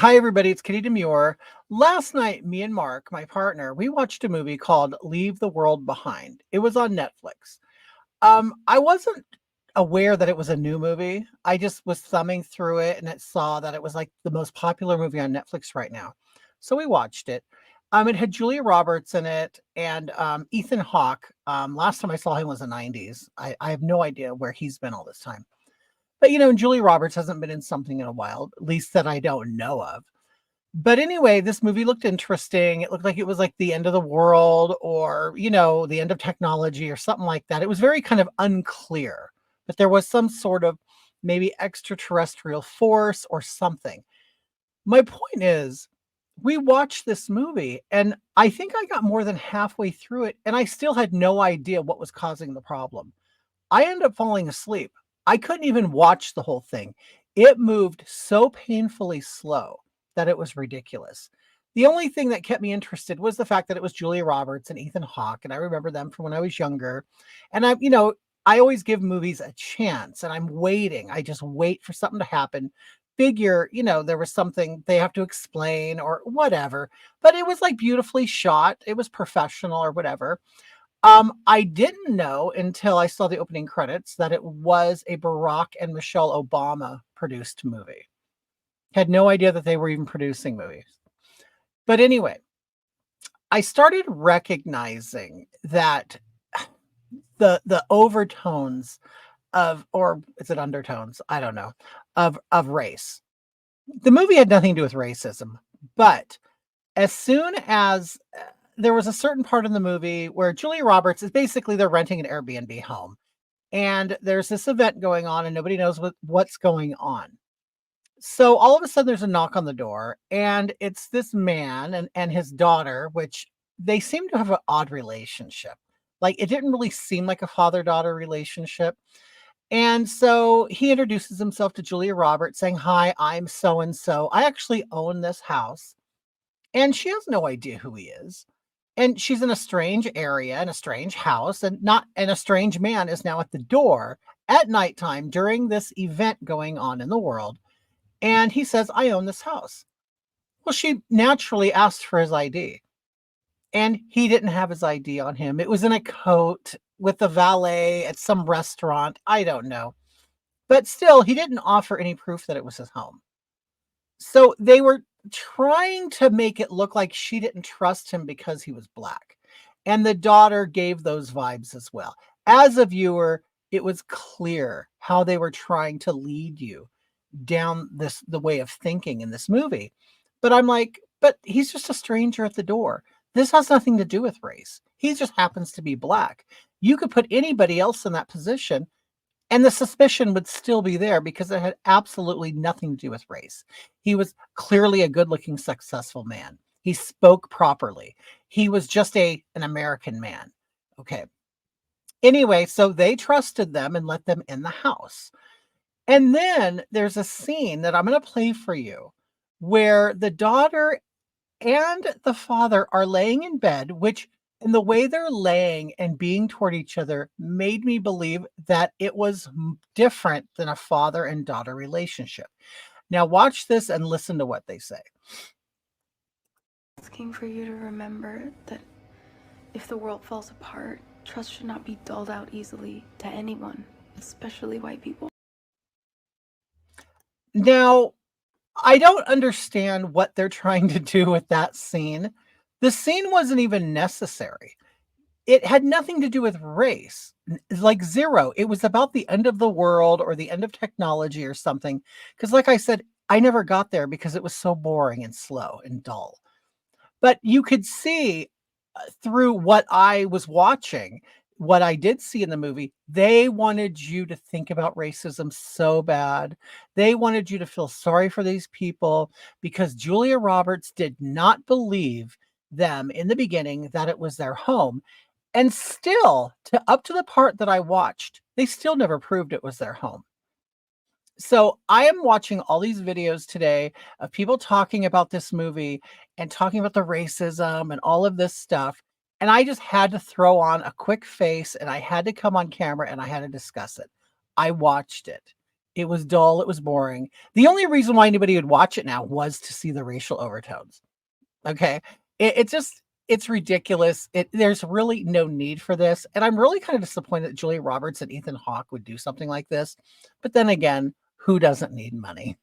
Hi, everybody. It's Kitty Demure. Last night, me and Mark, my partner, we watched a movie called Leave the World Behind. It was on Netflix. I wasn't aware that it was a new movie. I just was thumbing through it and it saw that it was like the most popular movie on Netflix right now. So we watched it. It had Julia Roberts in it and Ethan Hawke. Last time I saw him was the 90s. I have no idea where he's been all this time. But Julia Roberts hasn't been in something in a while, at least that I don't know of. But anyway, this movie looked interesting. It looked like it was like the end of the world or, the end of technology or something like that. It was very kind of unclear, but there was some sort of maybe extraterrestrial force or something. My point is, we watched this movie and I think I got more than halfway through it and I still had no idea what was causing the problem. I ended up falling asleep. I couldn't even watch the whole thing. It moved so painfully slow that it was ridiculous. The only thing that kept me interested was the fact that it was Julia Roberts and Ethan Hawke, and I remember them from when I was younger. And I always give movies a chance, and I'm waiting. I just wait for something to happen. Figure, there was something they have to explain or whatever. But it was like beautifully shot. It was professional or whatever. I didn't know until I saw the opening credits that it was a Barack and Michelle Obama produced movie. Had no idea that they were even producing movies. But anyway, I started recognizing that the overtones of, or is it undertones? I don't know, of race. The movie had nothing to do with racism, but as soon as there was a certain part in the movie where Julia Roberts is basically they're renting an Airbnb home and there's this event going on and nobody knows what's going on. So all of a sudden there's a knock on the door and it's this man and his daughter, which they seem to have an odd relationship. Like it didn't really seem like a father-daughter relationship. And so he introduces himself to Julia Roberts saying, "Hi, I'm so and so. I actually own this house." And she has no idea who he is. And she's in a strange area, in a strange house, and a strange man is now at the door at nighttime during this event going on in the world. And he says, "I own this house." Well, she naturally asked for his ID. And he didn't have his ID on him. It was in a coat with the valet at some restaurant. I don't know. But still, he didn't offer any proof that it was his home. So they were trying to make it look like she didn't trust him because he was black. And the daughter gave those vibes as well. As a viewer, it was clear how they were trying to lead you down the way of thinking in this movie. But I'm like, but he's just a stranger at the door. This has nothing to do with race. He just happens to be black. You could put anybody else in that position and the suspicion would still be there because it had absolutely nothing to do with race. He was clearly a good-looking, successful man. He spoke properly. He was just an American man. Okay. Anyway, so they trusted them and let them in the house. And then there's a scene that I'm going to play for you where the daughter and the father are laying in bed, which and the way they're laying and being toward each other made me believe that it was different than a father and daughter relationship. Now watch this and listen to what they say. Asking for you to remember that if the world falls apart, trust should not be doled out easily to anyone, especially white people. Now, I don't understand what they're trying to do with that scene. The scene wasn't even necessary. It had nothing to do with race, like zero. It was about the end of the world or the end of technology or something. Because, like I said, I never got there because it was so boring and slow and dull. But you could see through what I was watching, what I did see in the movie, they wanted you to think about racism so bad. They wanted you to feel sorry for these people because Julia Roberts did not believe them in the beginning that it was their home. And still, to up to the part that I watched, they still never proved it was their home. So I am watching all these videos today of people talking about this movie and talking about the racism and all of this stuff. And I just had to throw on a quick face and I had to come on camera and I had to discuss it. I watched it. It was dull, it was boring. The only reason why anybody would watch it now was to see the racial overtones. Okay. It's ridiculous. There's really no need for this. And I'm really kind of disappointed that Julia Roberts and Ethan Hawke would do something like this. But then again, who doesn't need money?